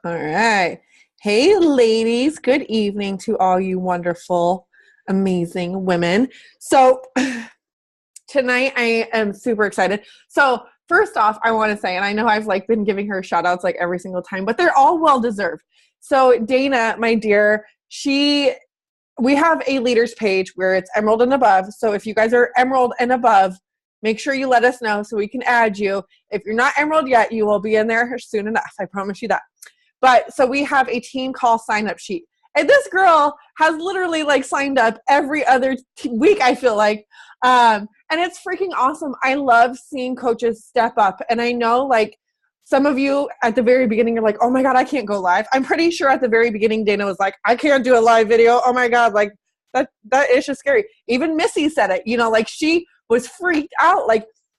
All right. Hey, ladies. Good evening to all you wonderful, amazing women. So, tonight I am super excited. So, first off, I want to say, and I know I've been giving her shout outs every single time, but they're all well deserved. So, Dana, my dear, we have a leaders page where it's Emerald and above. So, if you guys are Emerald and above, make sure you let us know so we can add you. If you're not Emerald yet, you will be in there soon enough. I promise you that. But so we have a team call sign up sheet. And this girl has literally signed up every other week, I feel like. And it's freaking awesome. I love seeing coaches step up. And I know some of you at the very beginning are like, oh my God, I can't go live. I'm pretty sure at the very beginning, Dana was like, I can't do a live video. Oh my God, that is just scary. Even Missy said it, she was freaked out.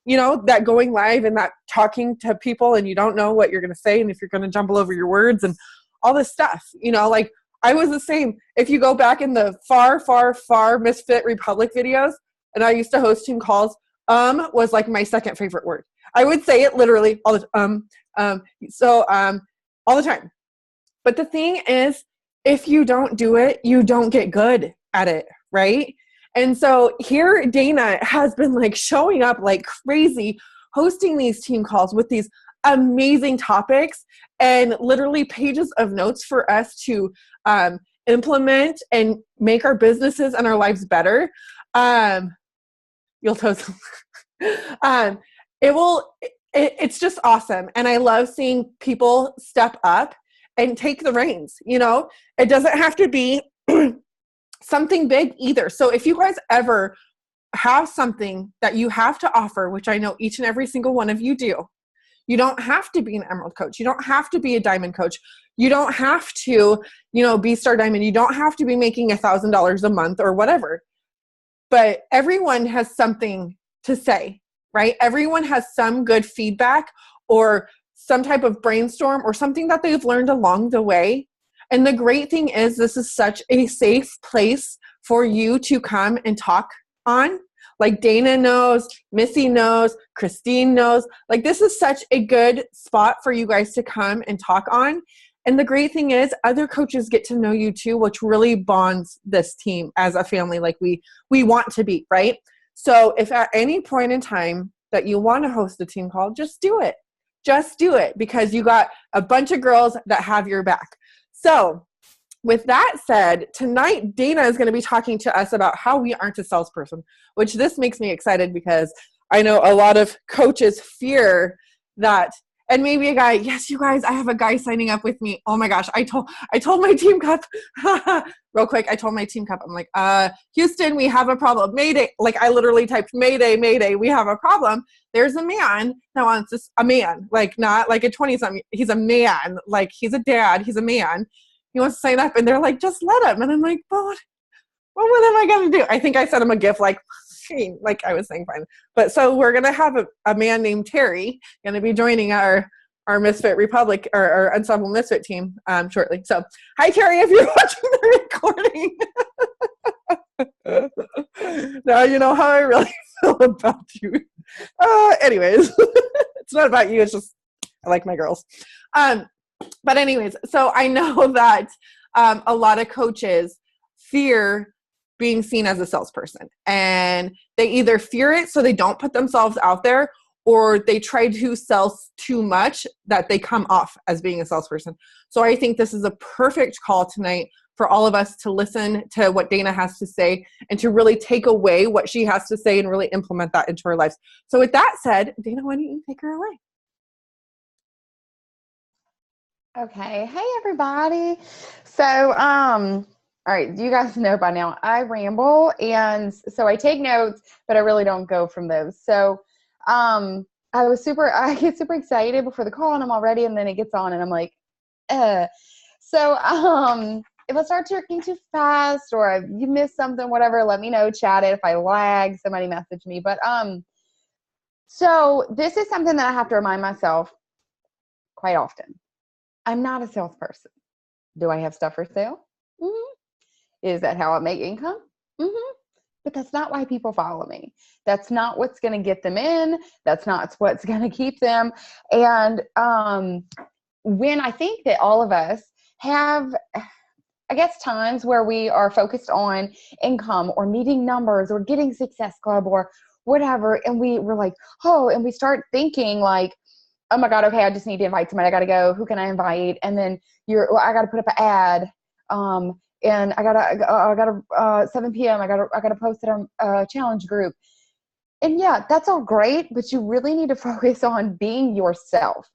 That going live and that talking to people and you don't know what you're going to say and if you're going to jumble over your words and all this stuff, I was the same. If you go back in the far Misfit Republic videos, and I used to host team calls, was my second favorite word. I would say it literally all the all the time. But the thing is, if you don't do it, you don't get good at it, right? And so here Dana has been showing up like crazy, hosting these team calls with these amazing topics and literally pages of notes for us to implement and make our businesses and our lives better. You'll totally, it's just awesome. And I love seeing people step up and take the reins. It doesn't have to be something big either. So if you guys ever have something that you have to offer, which I know each and every single one of you do, you don't have to be an Emerald coach. You don't have to be a Diamond coach. You don't have to, be Star Diamond. You don't have to be making $1,000 a month or whatever. But everyone has something to say, right? Everyone has some good feedback or some type of brainstorm or something that they've learned along the way. And the great thing is this is such a safe place for you to come and talk on. Dana knows, Missy knows, Christine knows. This is such a good spot for you guys to come and talk on. And the great thing is other coaches get to know you too, which really bonds this team as a family we want to be, right? So if at any point in time that you want to host a team call, just do it. Just do it because you got a bunch of girls that have your back. So with that said, tonight Dana is going to be talking to us about how we aren't a salesperson, which this makes me excited because I know a lot of coaches fear that. And maybe a guy, yes, you guys, I have a guy signing up with me. Oh my gosh, I told my team cup, real quick, I told my team cup, I'm like, Houston, we have a problem. Mayday. I literally typed Mayday, Mayday, we have a problem. There's a man that wants this, a man, not a 20-something, he's a man, he's a dad, he's a man. He wants to sign up and they're like, just let him. And I'm like, but what am I going to do? I think I sent him a gift I was saying fine. But so we're going to have a man named Terry going to be joining our Misfit Republic or our Ensemble Misfit team shortly. So hi, Terry, if you're watching the recording. Now you know how I really feel about you. Anyways, it's not about you. It's just I like my girls. But anyways, so I know that a lot of coaches fear being seen as a salesperson, and they either fear it so they don't put themselves out there, or they try to sell too much that they come off as being a salesperson. So I think this is a perfect call tonight for all of us to listen to what Dana has to say and to really take away what she has to say and really implement that into our lives. So with that said, Dana, why don't you take her away? Okay. Hey, everybody. So, all right, you guys know by now I ramble, and so I take notes, but I really don't go from those. So I get super excited before the call, and I'm all ready, and then it gets on, and I'm like, So if I start talking too fast or you miss something, whatever, let me know, chat it. If I lag, somebody message me. But so this is something that I have to remind myself quite often. I'm not a salesperson. Do I have stuff for sale? Mm-hmm. Is that how I make income? Mm-hmm. But that's not why people follow me. That's not what's going to get them in. That's not what's going to keep them. And when I think that all of us have, I guess, times where we are focused on income or meeting numbers or getting Success Club or whatever, and we're like, oh, and we start thinking like, oh my God, okay, I just need to invite somebody. I got to go. Who can I invite? And then I got to put up an ad. And I gotta 7 p.m. I gotta post it on a challenge group. And yeah, that's all great, but you really need to focus on being yourself.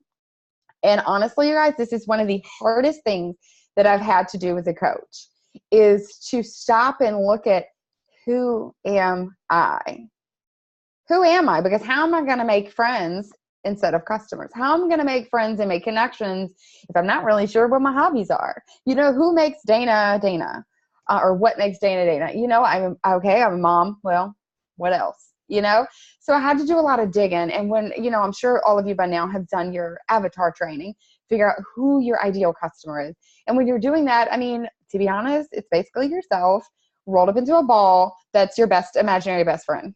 And honestly, you guys, this is one of the hardest things that I've had to do as a coach, is to stop and look at, who am I? Who am I? Because how am I going to make friends instead of customers? How am I going to make friends and make connections if I'm not really sure what my hobbies are? Who makes Dana Dana? Or what makes Dana Dana? I'm a mom. Well, what else? So I had to do a lot of digging. And when, I'm sure all of you by now have done your avatar training, figure out who your ideal customer is. And when you're doing that, to be honest, it's basically yourself rolled up into a ball that's your best imaginary best friend.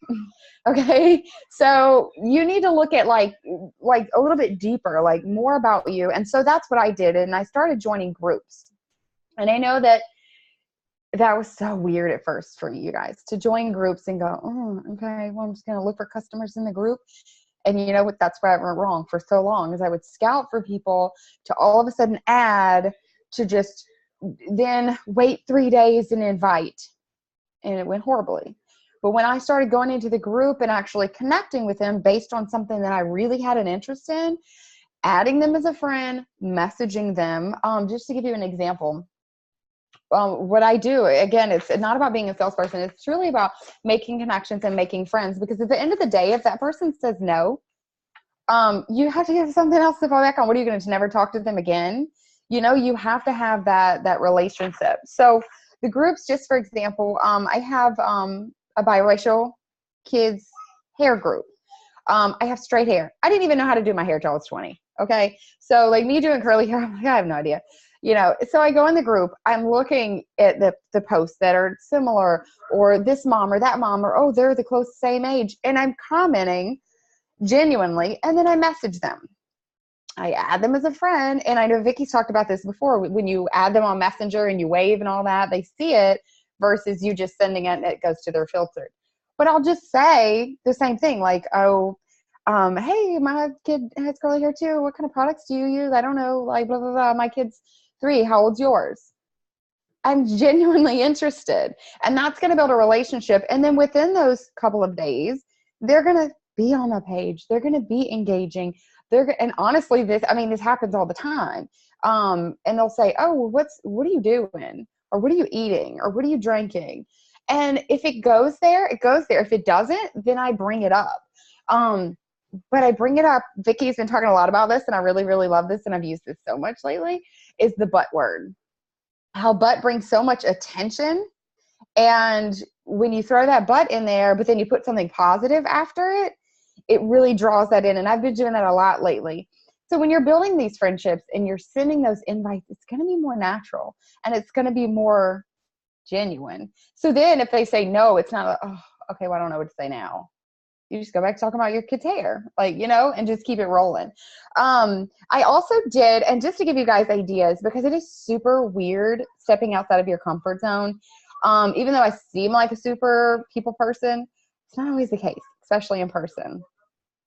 Okay. So you need to look at like a little bit deeper, like more about you. And so that's what I did. And I started joining groups. And I know that was so weird at first for you guys to join groups and go, oh, okay, well, I'm just going to look for customers in the group. And you know what? That's where I went wrong for so long, is I would scout for people to all of a sudden add, to just then wait 3 days and invite. And it went horribly. But when I started going into the group and actually connecting with them based on something that I really had an interest in, adding them as a friend, messaging them, just to give you an example, what I do, again, it's not about being a salesperson. It's truly about making connections and making friends, because at the end of the day, if that person says no, you have to have something else to fall back on. What are you going to never talk to them again? You have to have that relationship. So the groups, just for example, I have a biracial kids hair group. I have straight hair. I didn't even know how to do my hair till I was 20. Okay. So like me doing curly hair, I'm like, I have no idea. So I go in the group, I'm looking at the posts that are similar, or this mom or that mom, or, oh, they're the close same age. And I'm commenting genuinely. And then I message them. I add them as a friend. And I know Vicki's talked about this before. When you add them on Messenger and you wave and all that, they see it, versus you just sending it and it goes to their filtered. But I'll just say the same thing, like, oh, hey, my kid has curly hair too. What kind of products do you use? I don't know, like, blah, blah, blah. My kid's 3. How old's yours? I'm genuinely interested. And that's going to build a relationship. And then within those couple of days, they're going to be on a page. They're going to be engaging. And honestly, this happens all the time. And they'll say, oh, what are you doing? Or what are you eating? Or what are you drinking? And if it goes there, it goes there. If it doesn't, then I bring it up. But I bring it up. Vicki's been talking a lot about this, and I really, really love this, and I've used this so much lately, is the but word. How but brings so much attention. And when you throw that but in there, but then you put something positive after it, it really draws that in. And I've been doing that a lot lately. So when you're building these friendships and you're sending those invites, it's going to be more natural and it's going to be more genuine. So then if they say no, it's not, oh, okay, well, I don't know what to say now. You just go back to talking about your kid's hair, and just keep it rolling. I also did, and just to give you guys ideas, because it is super weird stepping outside of your comfort zone. Even though I seem like a super people person, it's not always the case, especially in person.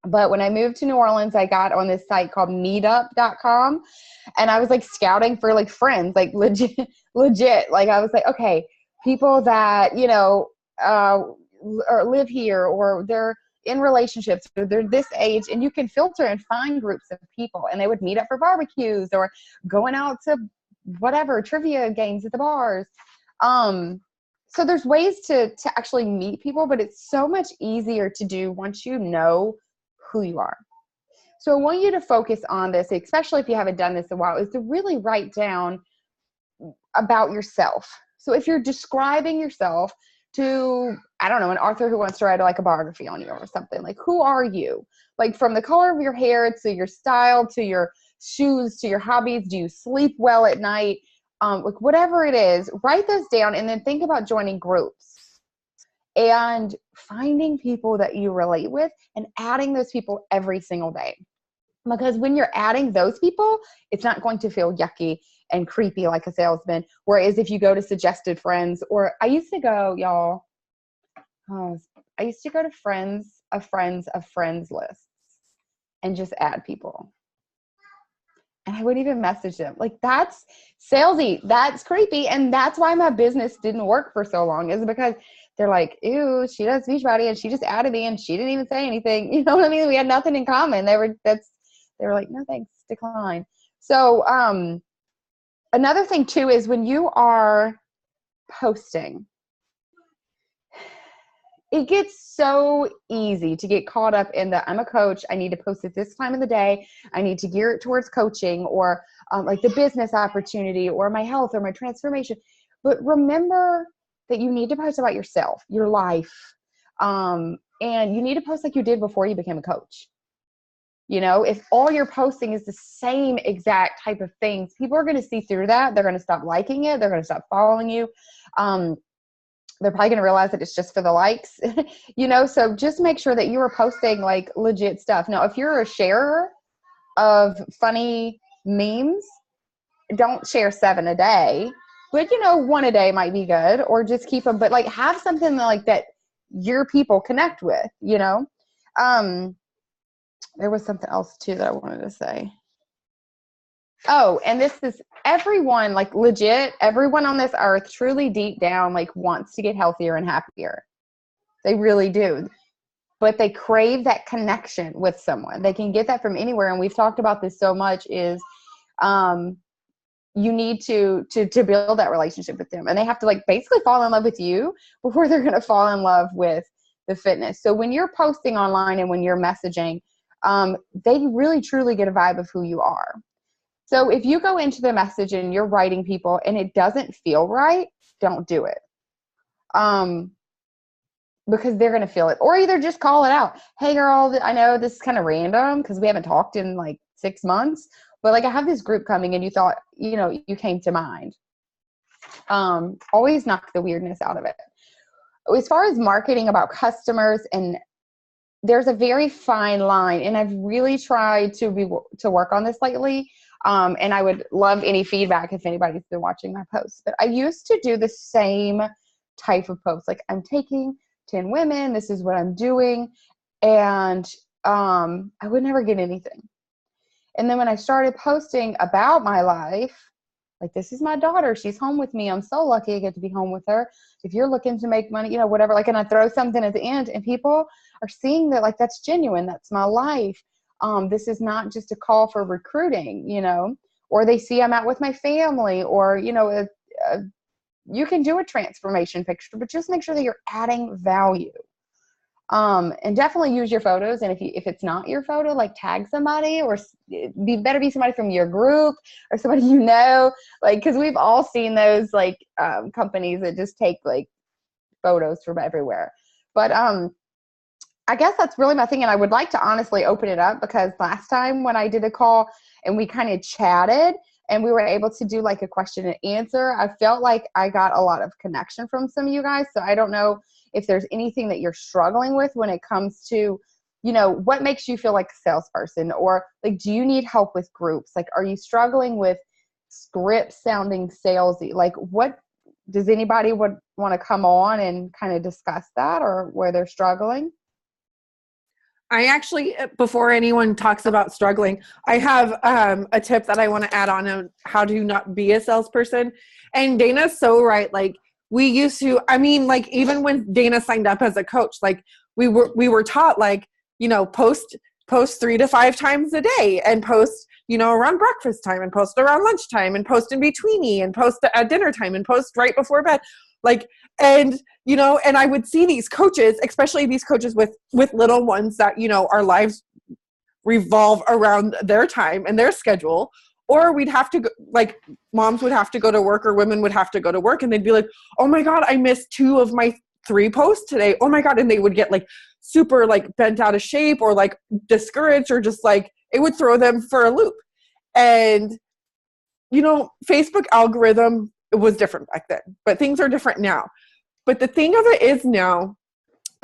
But when I moved to New Orleans, I got on this site called meetup.com, and I was like scouting for like friends, like legit. Like I was like, okay, people that, or live here, or they're in relationships, or they're this age, and you can filter and find groups of people, and they would meet up for barbecues or going out to whatever trivia games at the bars. So there's ways to actually meet people, but it's so much easier to do once you know who you are. So I want you to focus on this, especially if you haven't done this in a while, is to really write down about yourself. So if you're describing yourself to, I don't know, an author who wants to write like a biography on you or something, like, who are you? Like from the color of your hair to your style, to your shoes, to your hobbies. Do you sleep well at night? Like whatever it is, write those down and then think about joining groups and finding people that you relate with and adding those people every single day. Because when you're adding those people, it's not going to feel yucky and creepy like a salesman. Whereas if you go to suggested friends, or I used to go, y'all, I used to go to friends of friends of friends lists and just add people. And I wouldn't even message them. Like, that's salesy. That's creepy. And that's why my business didn't work for so long, is because they're like, ew, she does Beachbody and she just added me and she didn't even say anything. You know what I mean? We had nothing in common. They were like, no, thanks, decline. So another thing too is when you are posting, it gets so easy to get caught up in the, I'm a coach, I need to post at this time of the day, I need to gear it towards coaching, or like the business opportunity, or my health, or my transformation. But remember that you need to post about yourself, your life, and you need to post like you did before you became a coach. You know, if all you're posting is the same exact type of things, people are going to see through that. They're going to stop liking it. They're going to stop following you. They're probably going to realize that it's just for the likes, you know, so just make sure that you are posting like legit stuff. Now, if you're a sharer of funny memes, don't share 7 a day, but you know, 1 a day might be good, or just keep them, but like have something like that your people connect with, you know. There was something else too that I wanted to say. Oh, and this is everyone, like legit, everyone on this earth truly deep down, like wants to get healthier and happier. They really do. But they crave that connection with someone. They can get that from anywhere. And we've talked about this so much is you need to build that relationship with them. And they have to like basically fall in love with you before they're going to fall in love with the fitness. So when you're posting online and when you're messaging, they really truly get a vibe of who you are. So if you go into the message and you're writing people and it doesn't feel right, don't do it. Because they're going to feel it. Or either just call it out. Hey girl, I know this is kind of random because we haven't talked in like 6 months, but like I have this group coming and you thought, you know, you came to mind. Always knock the weirdness out of it. As far as marketing about customers, and there's a very fine line, and I've really tried to work on this lately. And I would love any feedback if anybody's been watching my posts. But I used to do the same type of posts. Like, I'm taking 10 women, this is what I'm doing. And I would never get anything. And then when I started posting about my life, like, this is my daughter, she's home with me, I'm so lucky I get to be home with her. If you're looking to make money, you know, whatever, like, and I throw something at the end and people are seeing that, like, that's genuine, that's my life. This is not just a call for recruiting, you know, or they see I'm out with my family, or, you know, you can do a transformation picture, but just make sure that you're adding value. And definitely use your photos. And if it's not your photo, like, tag somebody, or better be somebody from your group or somebody you know, like, because we've all seen those like companies that just take like photos from everywhere. But I guess that's really my thing. And I would like to honestly open it up, because last time when I did a call and we kind of chatted and we were able to do like a question and answer, I felt like I got a lot of connection from some of you guys. So I don't know if there's anything that you're struggling with when it comes to, you know, what makes you feel like a salesperson, or like, do you need help with groups? Like, are you struggling with script sounding salesy? Like, what does anybody would want to come on and kind of discuss that, or where they're struggling? I actually, before anyone talks about struggling, I have a tip that I want to add on how to not be a salesperson. And Dana's so right. Like, we used to, I mean, like, even when Dana signed up as a coach, like, we were taught, like, you know, post 3 to 5 times a day, and post, you know, around breakfast time, and post around lunchtime, and post in betweeny, and post at dinner time, and post right before bed. Like, and, you know, and I would see these coaches, especially these coaches with little ones that, you know, our lives revolve around their time and their schedule, or we'd have to go, like, moms would have to go to work, or women would have to go to work, and they'd be like, oh my God, I missed 2 of my 3 posts today. Oh my God. And they would get like super like bent out of shape, or like discouraged, or just like, it would throw them for a loop. And, you know, Facebook algorithm, it was different back then, but things are different now. But the thing of it is now,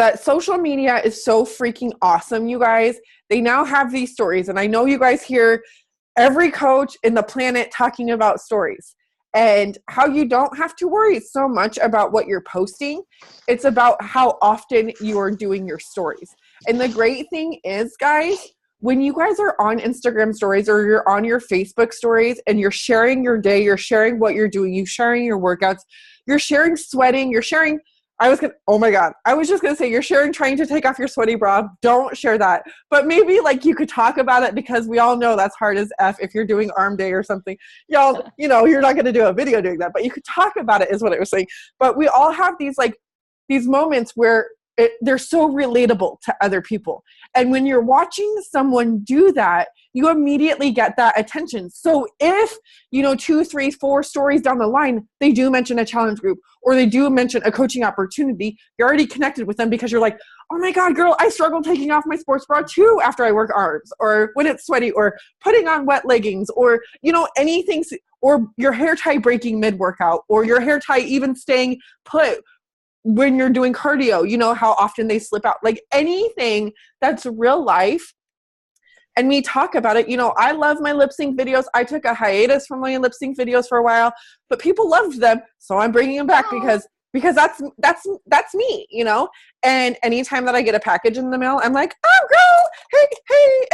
that social media is so freaking awesome, you guys. They now have these stories, and I know you guys hear every coach in the planet talking about stories and how you don't have to worry so much about what you're posting. It's about how often you are doing your stories. And the great thing is, guys, when you guys are on Instagram stories or you're on your Facebook stories and you're sharing your day, you're sharing what you're doing, you're sharing your workouts, you're sharing sweating, you're sharing, oh my God, I was just going to say you're sharing trying to take off your sweaty bra. Don't share that. But maybe like you could talk about it, because we all know that's hard as F if you're doing arm day or something. Y'all, you know, you're not going to do a video doing that, but you could talk about it is what I was saying. But we all have these moments where they're so relatable to other people. And when you're watching someone do that, you immediately get that attention. So if, 2, 3, 4 stories down the line, they do mention a challenge group or they do mention a coaching opportunity, you're already connected with them because you're like, oh my God, girl, I struggle taking off my sports bra too after I work arms, or when it's sweaty, or putting on wet leggings, or, anything, or your hair tie breaking mid-workout, or your hair tie even staying put when you're doing cardio, how often they slip out, like anything that's real life. And we talk about it. I love my lip sync videos. I took a hiatus from my lip sync videos for a while, but people loved them. So I'm bringing them back because that's me, and anytime that I get a package in the mail, I'm like, oh girl, hey,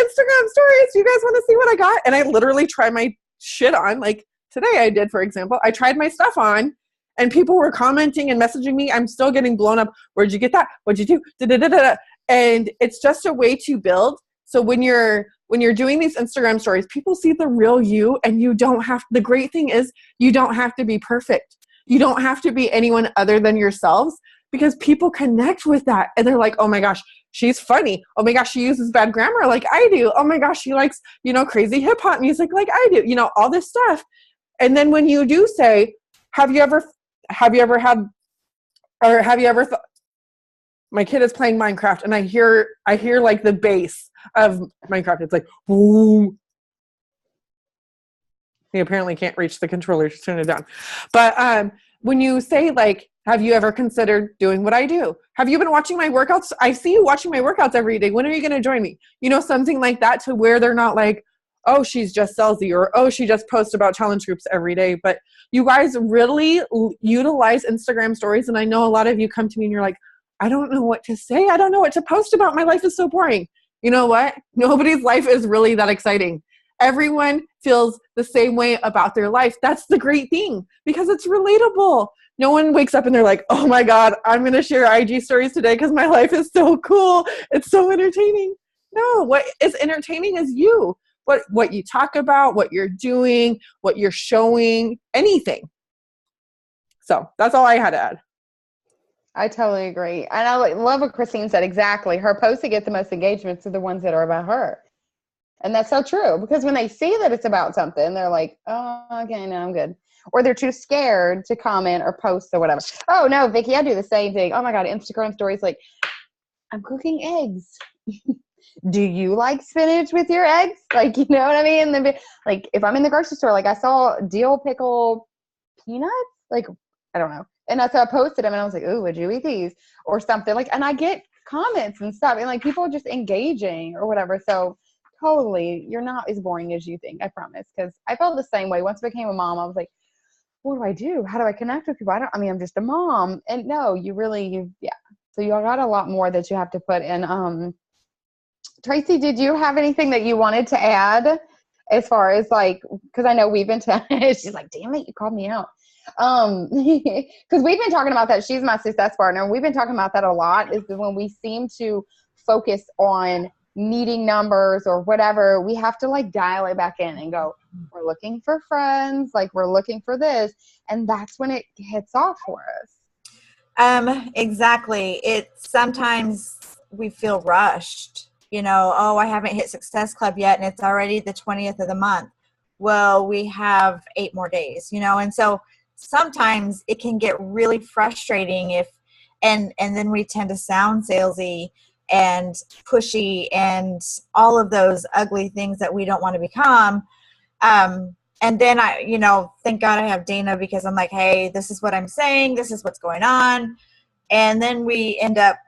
Instagram stories. You guys want to see what I got? And I literally try my shit on. Like today I did, for example, I tried my stuff on. And people were commenting and messaging me. I'm still getting blown up. Where'd you get that? What'd you do? Da-da-da-da-da. And it's just a way to build. So when you're doing these Instagram stories, people see the real you, and the great thing is you don't have to be perfect. You don't have to be anyone other than yourselves, because people connect with that. And they're like, oh my gosh, she's funny. Oh my gosh, she uses bad grammar like I do. Oh my gosh, she likes, crazy hip hop music like I do, all this stuff. And then when you do say, have you ever thought, my kid is playing Minecraft and I hear like the bass of Minecraft. It's like, boom. He apparently can't reach the controller to turn it down. But when you say like, have you ever considered doing what I do? Have you been watching my workouts? I see you watching my workouts every day. When are you going to join me? Something like that, to where they're not like, oh, she's just salesy, or oh, she just posts about challenge groups every day. But you guys really utilize Instagram stories. And I know a lot of you come to me and you're like, I don't know what to say. I don't know what to post about. My life is so boring. You know what? Nobody's life is really that exciting. Everyone feels the same way about their life. That's the great thing, because it's relatable. No one wakes up and they're like, oh my God, I'm going to share IG stories today because my life is so cool. It's so entertaining. No, what is entertaining is you. What you talk about, what you're doing, what you're showing, anything. So that's all I had to add. I totally agree. And I love what Christine said. Exactly. Her posts that get the most engagements are the ones that are about her. And that's so true, because when they see that it's about something, they're like, oh, okay, no, I'm good. Or they're too scared to comment or post or whatever. Oh no, Vicki, I do the same thing. Oh my God, Instagram stories, like, I'm cooking eggs. Do you like spinach with your eggs? Like, you know what I mean? And then, like, if I'm in the grocery store, like I saw dill pickle peanuts, like, I don't know. And so I posted them and I was like, ooh, would you eat these? Or something like, and I get comments and stuff, and like people are just engaging or whatever. So totally, you're not as boring as you think, I promise. Because I felt the same way. Once I became a mom, I was like, what do I do? How do I connect with people? I'm just a mom. And no, yeah. So you got a lot more that you have to put in. Tracy, did you have anything that you wanted to add as far as like, because I know we've been she's like, damn it, you called me out. Because we've been talking about that. She's my success partner. We've been talking about that a lot, is that when we seem to focus on meeting numbers or whatever, we have to like dial it back in and go, we're looking for friends, like we're looking for this. And that's when it hits off for us. Exactly. Sometimes we feel rushed, oh, I haven't hit Success Club yet, and it's already the 20th of the month. Well, we have 8 more days, and so sometimes it can get really frustrating and then we tend to sound salesy and pushy and all of those ugly things that we don't want to become. And then thank God I have Dana, because I'm like, hey, this is what I'm saying. This is what's going on. And then we end up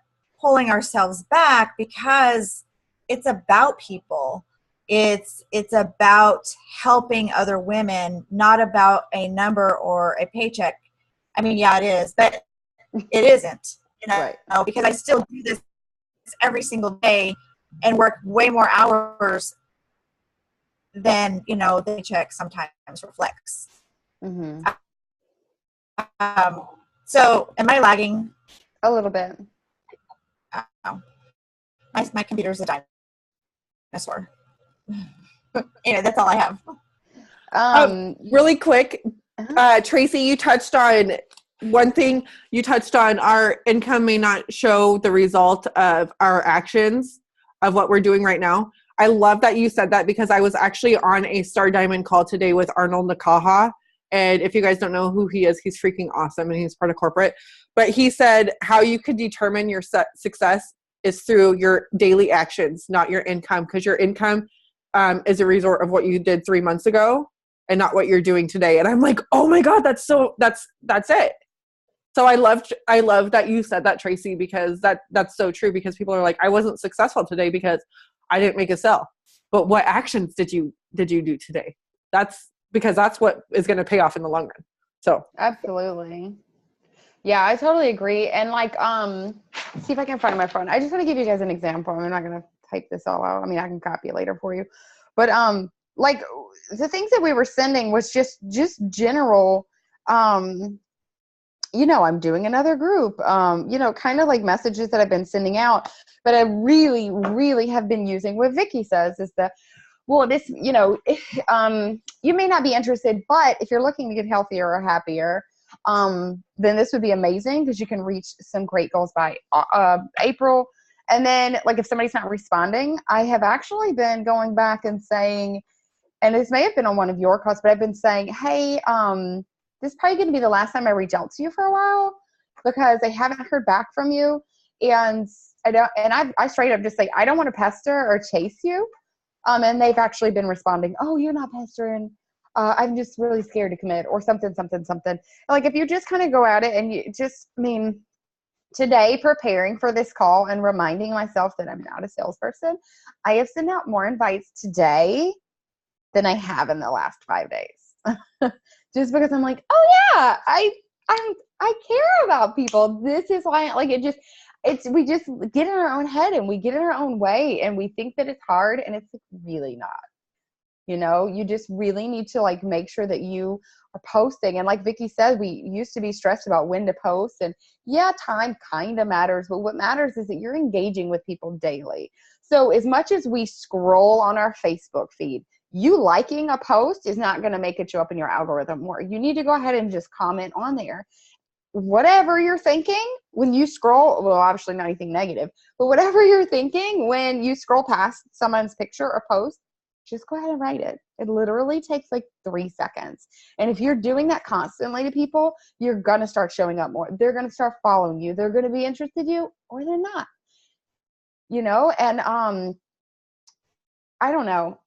pulling ourselves back because it's about people. It's about helping other women, not about a number or a paycheck. I mean, yeah, it is, but it isn't, Right. because I still do this every single day and work way more hours than, the paycheck sometimes reflects. Mm-hmm. So am I lagging? A little bit. My computer's a dinosaur. Anyway, that's all I have. Really quick, Tracy, you touched on one thing. You touched on our income may not show the result of our actions of what we're doing right now. I love that you said that because I was actually on a Star Diamond call today with Arnold Nakaha. And if you guys don't know who he is, he's freaking awesome and he's part of corporate. But he said how you could determine your success is through your daily actions, not your income, because your income is a result of what you did 3 months ago and not what you're doing today. And I'm like, oh my God, that's it. So I love that you said that, Tracy, because that's so true, because people are like, I wasn't successful today because I didn't make a sale. But what actions did you do today? That's because that's what is going to pay off in the long run. So absolutely. Yeah, I totally agree. And see if I can find my phone. I just want to give you guys an example. I'm not going to type this all out. I mean, I can copy it later for you. But the things that we were sending was just general, I'm doing another group, kind of like messages that I've been sending out. But I really, really have been using what Vicki says is this, you may not be interested, but if you're looking to get healthier or happier, then this would be amazing because you can reach some great goals by April. And then if somebody's not responding, I have actually been going back and saying, and this may have been on one of your calls, but I've been saying, hey, this is probably going to be the last time I reach out to you for a while because I haven't heard back from you. And I straight up just say, I don't want to pester or chase you. And they've actually been responding, oh, you're not pestering. I'm just really scared to commit or something. If you just kind of go at it and you just, today preparing for this call and reminding myself that I'm not a salesperson, I have sent out more invites today than I have in the last 5 days. Just because I'm like, oh yeah, I care about people. This is why we just get in our own head and we get in our own way and we think that it's hard and it's really not. You just really need to make sure that you are posting. And like Vicki said, we used to be stressed about when to post, and yeah, time kind of matters, but what matters is that you're engaging with people daily. So as much as we scroll on our Facebook feed, you liking a post is not going to make it show up in your algorithm more. You need to go ahead and just comment on there. Whatever you're thinking when you scroll, well, obviously not anything negative, but whatever you're thinking when you scroll past someone's picture or post, just go ahead and write it. It literally takes 3 seconds. And if you're doing that constantly to people, you're going to start showing up more. They're going to start following you. They're going to be interested in you or they're not. And I don't know.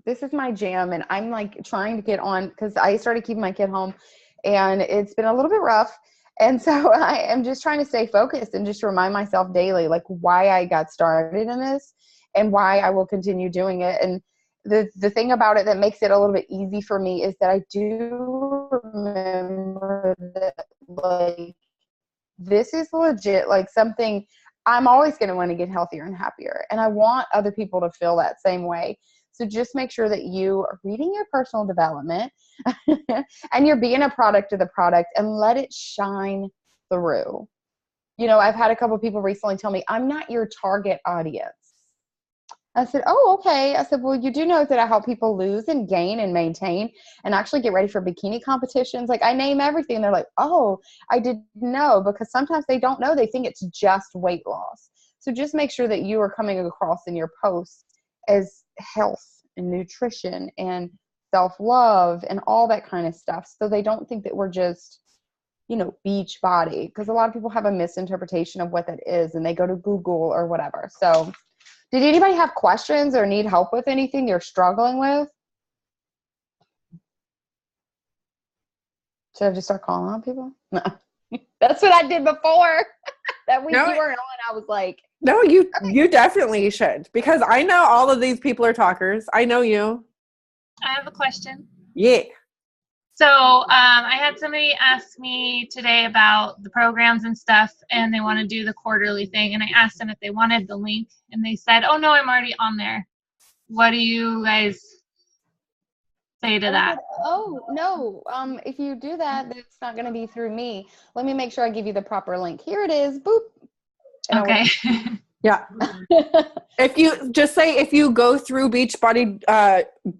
This is my jam, and I'm trying to get on because I started keeping my kid home and it's been a little bit rough. And so I am just trying to stay focused and just remind myself daily, why I got started in this and why I will continue doing it. And the thing about it that makes it a little bit easy for me is that I do remember that this is legit, something I'm always going to want to get healthier and happier. And I want other people to feel that same way. So just make sure that you are reading your personal development and you're being a product of the product and let it shine through. I've had a couple of people recently tell me, I'm not your target audience. I said, oh, okay. I said, well, you do know that I help people lose and gain and maintain and actually get ready for bikini competitions. I name everything. And they're like, oh, I didn't know, because sometimes they don't know. They think it's just weight loss. So just make sure that you are coming across in your posts as health and nutrition and self-love and all that kind of stuff. So they don't think that we're just, Beachbody, because a lot of people have a misinterpretation of what that is and they go to Google or whatever. So did anybody have questions or need help with anything you're struggling with? Should I just start calling on people? No. That's what I did before. that week No, you weren't on, I was like, no, you definitely should, because I know all of these people are talkers. I know you. I have a question. Yeah. So I had somebody ask me today about the programs and stuff, and they want to do the quarterly thing. And I asked them if they wanted the link, and they said, "Oh no, I'm already on there." What do you guys say to that? Oh no, if you do that, it's not going to be through me. Let me make sure I give you the proper link. Here it is. Boop. And Okay. Yeah. If you go through Beachbody,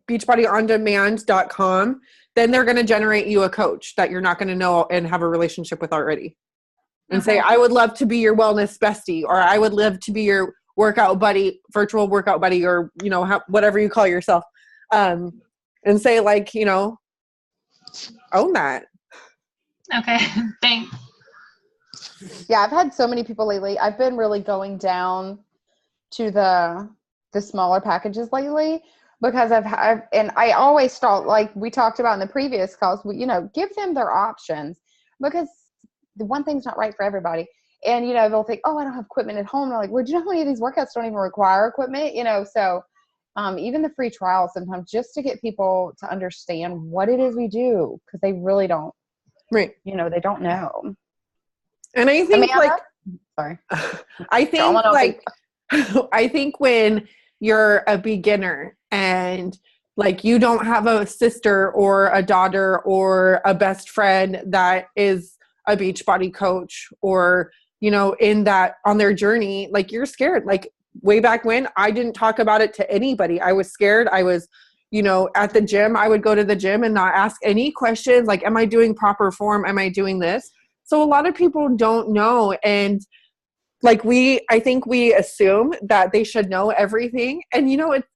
beachbodyondemand.com, then they're going to generate you a coach that you're not going to know and have a relationship with already. And say, I would love to be your wellness bestie, or I would love to be your workout buddy, virtual workout buddy, or, whatever you call yourself. And say, like, own that. Okay. Thanks. Yeah, I've had so many people lately. I've been really going down to the smaller packages lately, because I always thought, like we talked about in the previous calls, give them their options, because the one thing's not right for everybody. And, they'll think, oh, I don't have equipment at home. And I'm like, well, do you know how many of these workouts don't even require equipment? So even the free trial sometimes, just to get people to understand what it is we do, because they really don't, Right. they don't know. And I think sorry. I think when you're a beginner and like you don't have a sister or a daughter or a best friend that is a Beachbody coach, or, in that on their journey, like you're scared. Like way back when, I didn't talk about it to anybody. I was scared. I was, at the gym, I would go to the gym and not ask any questions. Like, am I doing proper form? Am I doing this? So a lot of people don't know. And like I think we assume that they should know everything. And,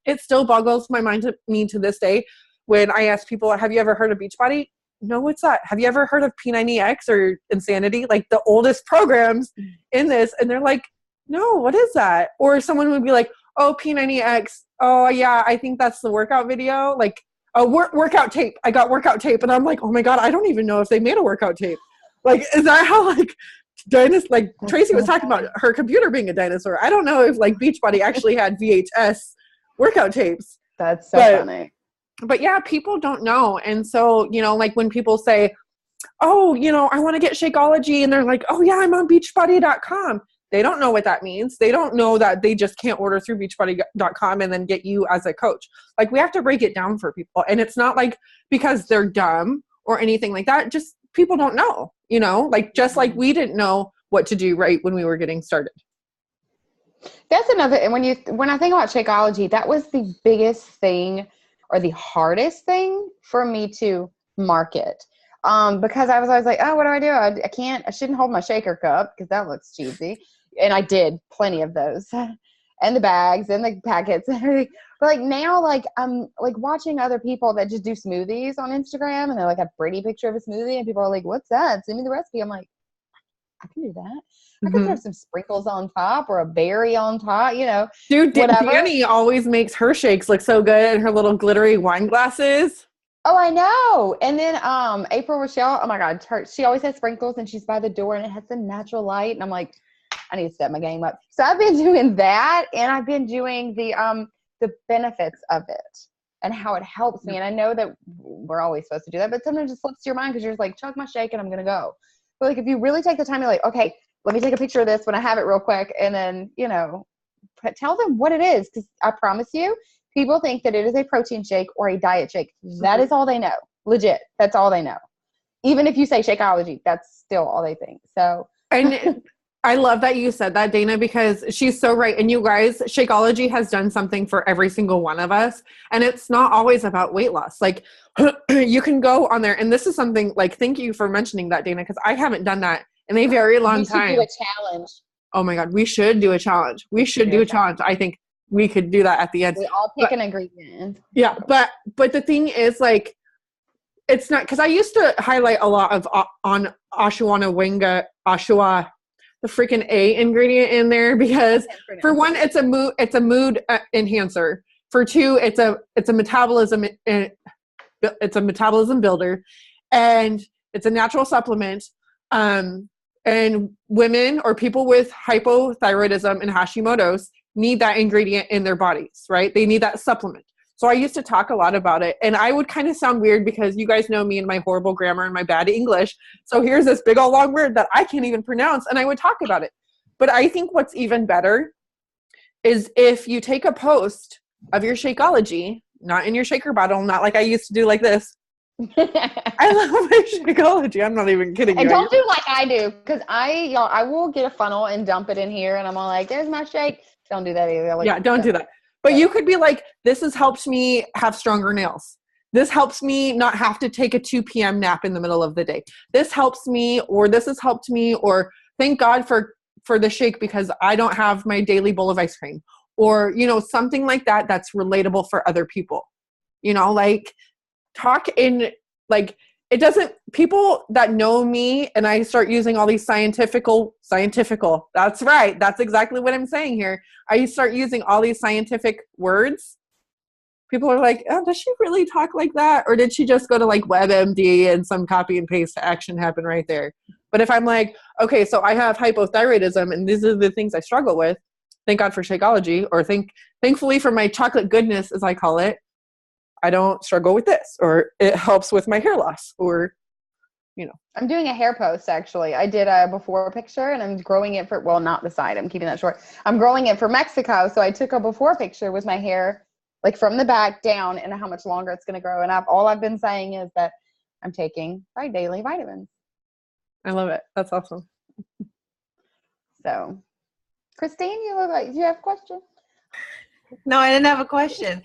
it still boggles my mind to this day when I ask people, have you ever heard of Beachbody? No, what's that? Have you ever heard of P90X or Insanity? Like the oldest programs in this. And they're like, no, what is that? Or someone would be like, oh, P90X. Oh yeah, I think that's the workout video. Like a workout tape. I got workout tape. And I'm like, oh my God, I don't even know if they made a workout tape. Like, is that how Tracy was talking about her computer being a dinosaur. I don't know if like Beachbody actually had VHS workout tapes. That's so funny. But yeah, people don't know. And so, like when people say, oh, I want to get Shakeology, and they're like, oh yeah, I'm on beachbody.com. They don't know what that means. They don't know that they just can't order through beachbody.com and then get you as a coach. Like we have to break it down for people. And it's not like because they're dumb or anything like that. Just people don't know, like just like we didn't know what to do right when we were getting started. That's another, and when I think about Shakeology, that was the biggest thing or the hardest thing for me to market. Because I was always like, oh, what do I do? I shouldn't hold my shaker cup because that looks cheesy. And I did plenty of those and the bags and the packets and everything. But like now, like I'm like watching other people that just do smoothies on Instagram, and they're like a pretty picture of a smoothie, and people are like, what's that? Send me the recipe. I'm like, I can do that. I can throw some sprinkles on top or a berry on top, Dude, whatever. Danny always makes her shakes look so good in her little glittery wine glasses. Oh, I know. And then April Rochelle, oh my God, she always has sprinkles, and she's by the door, and it has the natural light. And I'm like, I need to step my game up. So I've been doing that, and I've been doing the benefits of it and how it helps me. And I know that we're always supposed to do that, but sometimes it slips to your mind because you're just like, chug my shake and I'm going to go. But like if you really take the time, you're like, okay, let me take a picture of this when I have it real quick, and then, tell them what it is, because I promise you, people think that it is a protein shake or a diet shake. That is all they know. Legit. That's all they know. Even if you say Shakeology, that's still all they think. So, and I love that you said that, Dana, because she's so right. And you guys, Shakeology has done something for every single one of us. And it's not always about weight loss. Like you can go on there, and this is something like, thank you for mentioning that, Dana, because I haven't done that in a very long time. We should do a challenge. Oh my God, we should do a challenge. We should do a challenge. I think we could do that at the end. We all pick an ingredient. Yeah, but the thing is, like, it's not, because I used to highlight a lot of on ashwagandha, the freaking A ingredient in there, because for one, it's a mood enhancer. For two, it's a metabolism builder, and it's a natural supplement. And women or people with hypothyroidism and Hashimoto's need that ingredient in their bodies, right? They need that supplement. So I used to talk a lot about it, and I would kind of sound weird because you guys know me and my horrible grammar and my bad English. So here's this big old long word that I can't even pronounce, and I would talk about it. But I think what's even better is if you take a post of your Shakeology, not in your shaker bottle, not like I used to do like this. I love my Shakeology. I'm not even kidding you. And don't do like I do, because I will get a funnel and dump it in here, and I'm all like, "There's my shake." Don't do that either. Like, yeah, don't do that. But you could be like, "This has helped me have stronger nails. This helps me not have to take a 2 p.m. nap in the middle of the day. This helps me," or "This has helped me," or "Thank God for the shake because I don't have my daily bowl of ice cream," or something like that. That's relatable for other people. Like. Talk in like it doesn't people that know me and I start using all these scientifical that's right, that's exactly what I'm saying here. I start using all these scientific words. People are like, oh, does she really talk like that, or did she just go to like WebMD and some copy and paste action happen right there? But if I'm like, okay, so I have hypothyroidism and these are the things I struggle with, thank God for Shakeology, or thankfully for my chocolate goodness, as I call it, I don't struggle with this, or it helps with my hair loss, or, I'm doing a hair post, actually. I did a before picture, and I'm growing it for, well, not the side. I'm keeping that short. I'm growing it for Mexico. So I took a before picture with my hair, like from the back down, and how much longer it's going to grow. And all I've been saying is that I'm taking my daily vitamins. I love it. That's awesome. So, Christine, you have a question? No, I didn't have a question.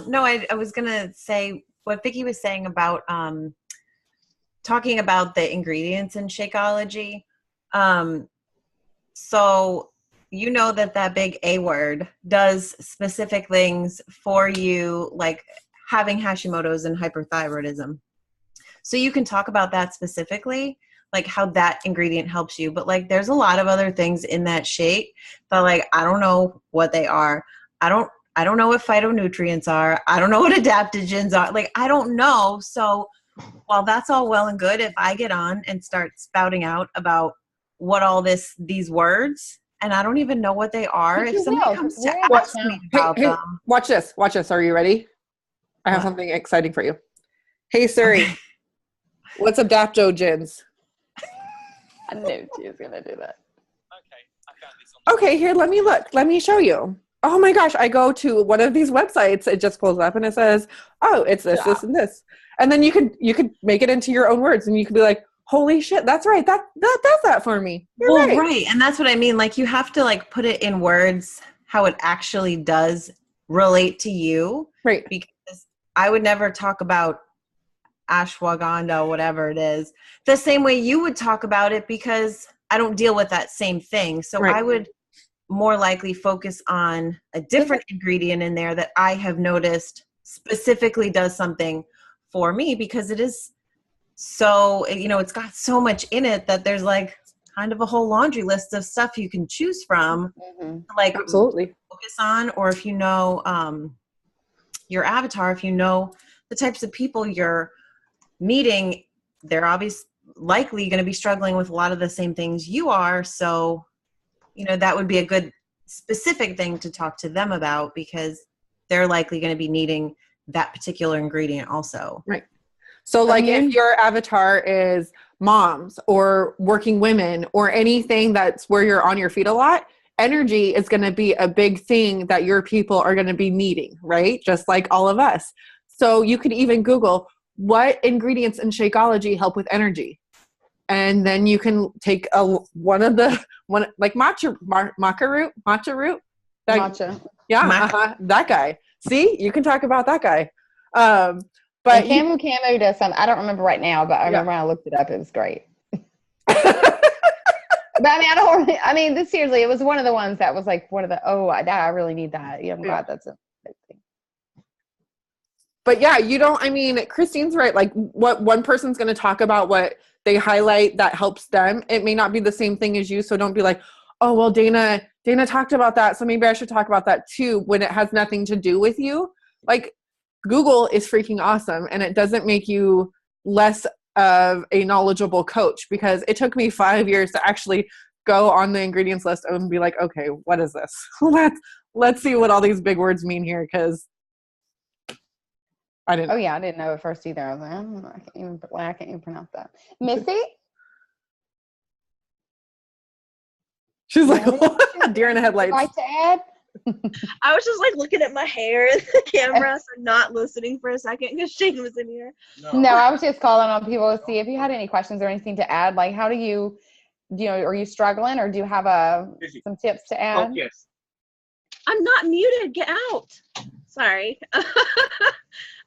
No, I was going to say what Vicki was saying about talking about the ingredients in Shakeology. So that big A word does specific things for you, like having Hashimoto's and hyperthyroidism. So you can talk about that specifically, like how that ingredient helps you. But like there's a lot of other things in that shake that like I don't know what they are. I don't know what phytonutrients are. I don't know what adaptogens are. Like, I don't know. So while that's all well and good, if I get on and start spouting out about what all these words, and I don't even know what they are, if somebody comes to ask me about them. Watch this. Are you ready? I have something exciting for you. Hey, Siri, what's adaptogens? I knew she was going to do that. Okay, I found this on Okay, here, let me look. Let me show you. Oh my gosh, I go to one of these websites, it just pulls up and it says, oh, it's this, this, and this. And then you could make it into your own words, and you could be like, holy shit, that's right. That does that for me. You're right. Right. And that's what I mean. Like you have to like put it in words how it actually does relate to you. Right. Because I would never talk about ashwagandha, whatever it is, the same way you would talk about it, because I don't deal with that same thing. So I would more likely focus on a different ingredient in there that I have noticed specifically does something for me, because it is so, it's got so much in it that there's like kind of a whole laundry list of stuff you can choose from, like absolutely focus on, or if your avatar, if the types of people you're meeting, they're likely going to be struggling with a lot of the same things you are. So that would be a good specific thing to talk to them about, because they're likely going to be needing that particular ingredient also. Right. So like if your avatar is moms or working women or anything that's where you're on your feet a lot, energy is going to be a big thing that your people are going to be needing, right? Just like all of us. So you could even Google what ingredients in Shakeology help with energy. And then you can take one like matcha root. Matcha. Yeah, that guy. See, you can talk about that guy. But Camu does something. I don't remember right now, but I remember when I looked it up. It was great. But seriously, it was one of the ones that was like one of the, I really need that. Yeah, I'm glad that's a big thing. But yeah, Christine's right. Like what one person's going to talk about, what they highlight that helps them, it may not be the same thing as you. So don't be like, oh, well, Dana talked about that, so maybe I should talk about that too, when it has nothing to do with you. Like Google is freaking awesome, and it doesn't make you less of a knowledgeable coach, because it took me 5 years to actually go on the ingredients list and be like, okay, what is this? Let's see what all these big words mean here, because I didn't. Oh yeah, I didn't know at first either. I was like, I can't even pronounce that. Missy? She's like, deer in the headlights. Like to add? I was just like looking at my hair in the camera, so not listening for a second because Shane was in here. No, I was just calling on people to see if you had any questions or anything to add. Like, how do you are you struggling, or do you have some tips to add? Oh, yes. I'm not muted. Get out. Sorry.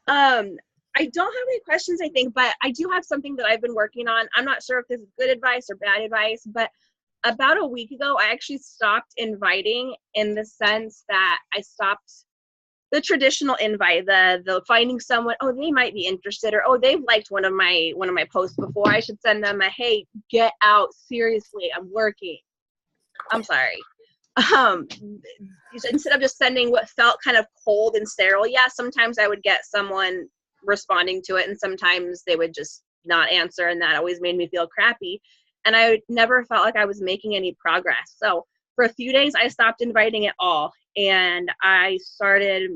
I don't have any questions, I think, but I do have something that I've been working on. I'm not sure if this is good advice or bad advice, but about a week ago, I actually stopped inviting, in the sense that I stopped the traditional invite, the finding someone, oh, they might be interested, or, oh, they've liked one of my posts before, I should send them a, hey, get out, seriously, I'm working. I'm sorry. Instead of just sending what felt kind of cold and sterile, yeah, sometimes I would get someone responding to it, and sometimes they would just not answer, and that always made me feel crappy. And I never felt like I was making any progress. So for a few days, I stopped inviting at all. And I started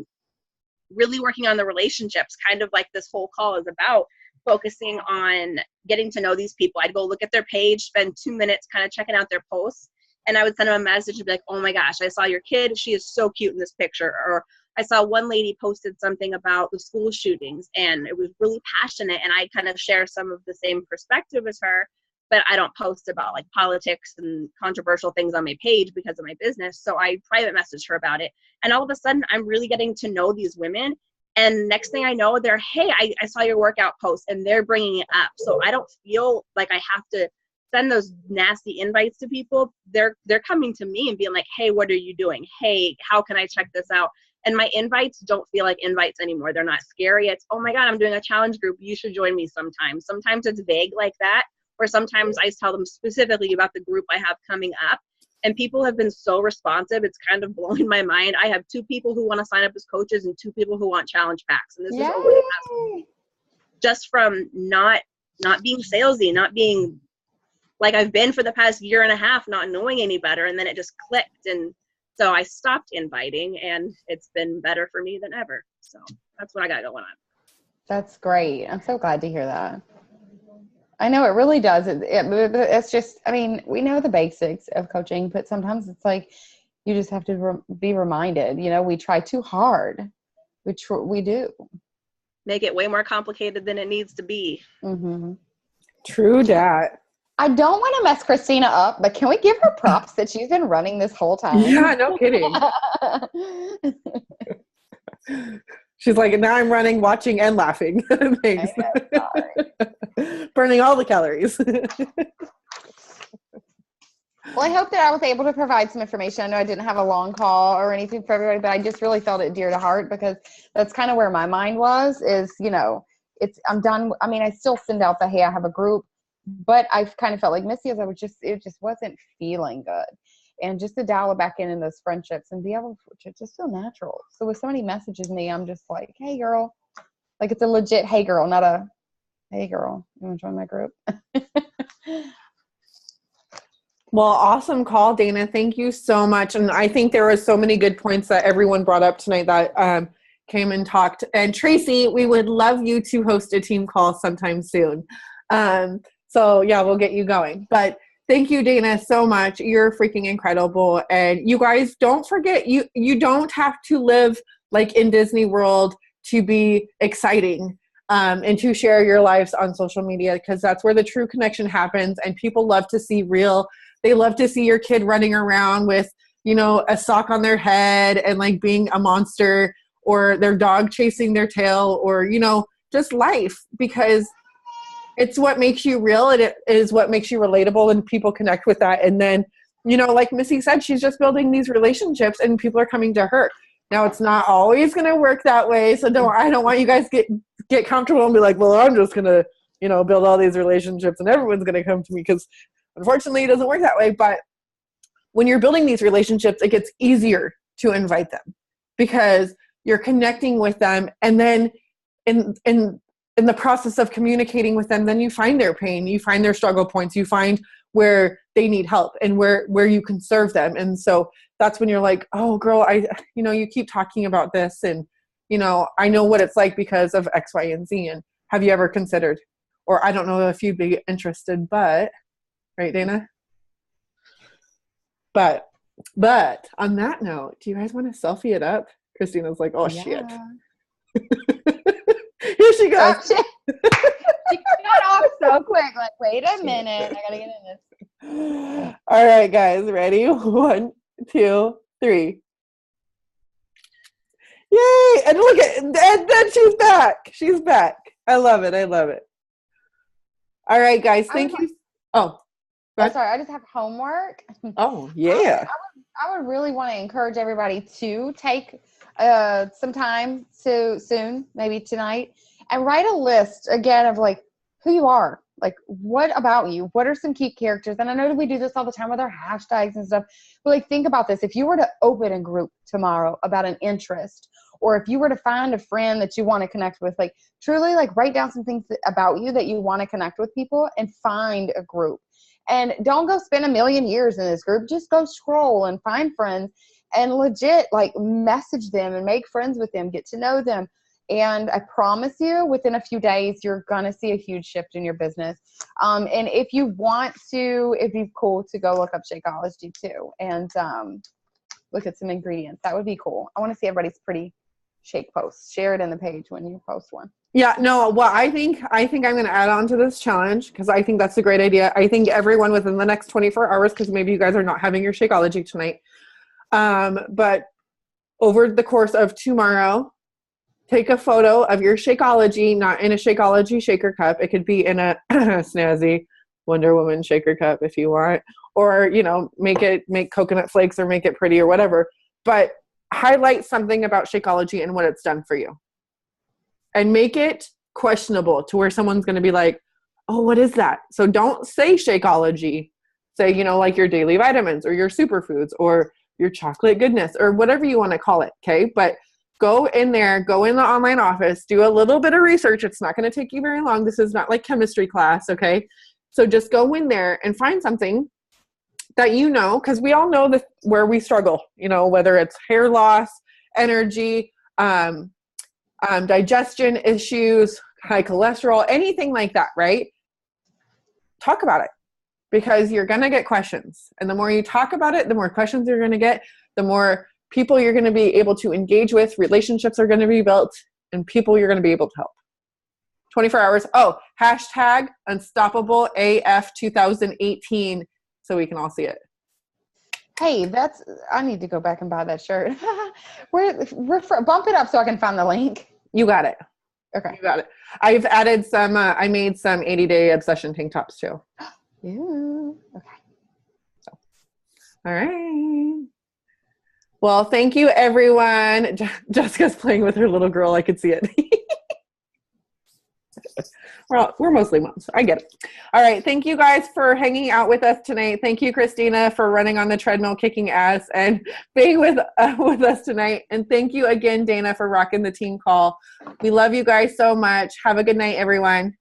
really working on the relationships, kind of like this whole call is about, focusing on getting to know these people. I'd go look at their page, spend 2 minutes kind of checking out their posts. And I would send them a message and be like, oh my gosh, I saw your kid. She is so cute in this picture. Or I saw one lady posted something about the school shootings, and it was really passionate. And I kind of share some of the same perspective as her, but I don't post about like politics and controversial things on my page because of my business. So I private messaged her about it. And all of a sudden I'm really getting to know these women. And next thing I know, they're, hey, I saw your workout post, and they're bringing it up. So I don't feel like I have to send those nasty invites to people. They're coming to me and being like, hey, what are you doing? Hey, how can I check this out? And my invites don't feel like invites anymore. They're not scary. It's, oh my God, I'm doing a challenge group. You should join me sometime. Sometimes it's vague like that, or sometimes I tell them specifically about the group I have coming up. And people have been so responsive. It's kind of blowing my mind. I have 2 people who want to sign up as coaches and 2 people who want challenge packs. And this is over the past, just from not being salesy, not being like I've been for the past year and a half, not knowing any better. And then it just clicked. And so I stopped inviting, and it's been better for me than ever. So that's what I got going on. That's great. I'm so glad to hear that. I know it really does. It's just, I mean, we know the basics of coaching, but sometimes it's like you just have to be reminded, we try too hard. We do. Make it way more complicated than it needs to be. Mm-hmm. True that. I don't want to mess Christina up, but can we give her props that she's been running this whole time? Yeah, no kidding. She's like, now I'm running, watching, and laughing. Thanks. Burning all the calories. Well, I hope that I was able to provide some information. I know I didn't have a long call or anything for everybody, but I just really felt it dear to heart, because that's kind of where my mind was, is, I'm done. I mean, I still send out the, hey, I have a group, but I've kind of felt like Missy, as it just wasn't feeling good. And just to dial it back in those friendships and be able to just feel natural. So if somebody messages me, I'm just like, hey, girl. Like, it's a legit hey, girl, not a hey, girl. You want to join my group? Well, awesome call, Dana. Thank you so much. And I think there were so many good points that everyone brought up tonight that came and talked. And Tracy, we would love you to host a team call sometime soon. So yeah, we'll get you going. But thank you, Dana, so much. You're freaking incredible. And you guys, don't forget, you don't have to live like in Disney World to be exciting and to share your lives on social media, because that's where the true connection happens. And people love to see real. They love to see your kid running around with, a sock on their head and like being a monster, or their dog chasing their tail, or, just life, because it's what makes you real, and it is what makes you relatable, and people connect with that. And then, like Missy said, she's just building these relationships and people are coming to her. Now, it's not always going to work that way. So I don't want you guys get comfortable and be like, well, I'm just going to, build all these relationships and everyone's going to come to me, because unfortunately it doesn't work that way. But when you're building these relationships, it gets easier to invite them because you're connecting with them. And then in in the process of communicating with them, then you find their pain, you find their struggle points, you find where they need help and where you can serve them. And so that's when you're like, oh girl, you keep talking about this, and I know what it's like because of X, Y, and Z. And have you ever considered, or I don't know if you'd be interested, but right, Dana? But on that note, do you guys want to selfie it up? Christina's like, oh shit. Here she goes. She got off so quick. Like, wait a minute. I gotta get in this. All right, guys. Ready? 1, 2, 3. Yay! And look and then she's back. She's back. I love it. All right, guys. Thank you. Oh, sorry. I just have homework. Oh, yeah. I would really want to encourage everybody to take some time soon, maybe tonight, and write a list again of like who you are, like what about you, what are some key characters. And I know that we do this all the time with our hashtags and stuff, but like think about this. If you were to open a group tomorrow about an interest, or if you were to find a friend that you want to connect with, like truly like write down some things about you that you want to connect with people and find a group. And don't go spend a million years in this group. Just go scroll and find friends and legit like message them and make friends with them, get to know them. And I promise you, within a few days, you're going to see a huge shift in your business. And if you want to, it'd be cool to go look up Shakeology too and look at some ingredients. That would be cool. I want to see everybody's pretty shake posts. Share it in the page when you post one. Yeah, no, well, I think I'm going to add on to this challenge because I think that's a great idea. I think everyone within the next 24 hours, because maybe you guys are not having your Shakeology tonight, but over the course of tomorrow, take a photo of your Shakeology, not in a Shakeology shaker cup. It could be in a snazzy Wonder Woman shaker cup if you want, or, make coconut flakes or make it pretty or whatever, but highlight something about Shakeology and what it's done for you. And make it questionable to where someone's going to be like, oh, what is that? So don't say Shakeology. Say, like your daily vitamins or your superfoods or your chocolate goodness or whatever you want to call it, okay? But go in there, go in the online office, do a little bit of research. It's not going to take you very long. This is not like chemistry class, okay? So just go in there and find something that because we all know where we struggle, whether it's hair loss, energy, digestion issues, high cholesterol, anything like that, right? Talk about it because you're going to get questions. And the more you talk about it, the more questions you're going to get, the more people you're going to be able to engage with, relationships are going to be built, and people you're going to be able to help. 24 hours. Oh, hashtag Unstoppable AF 2018 so we can all see it. Hey, I need to go back and buy that shirt. Bump it up so I can find the link. You got it. Okay. You got it. I've added some, I made some 80-day obsession tank tops too. Yeah. Okay. So, all right. Well, thank you everyone. Jessica's playing with her little girl. I could see it. We're mostly moms. I get it. All right. Thank you guys for hanging out with us tonight. Thank you, Christina, for running on the treadmill, kicking ass, and being with us tonight. And thank you again, Dana, for rocking the team call. We love you guys so much. Have a good night, everyone.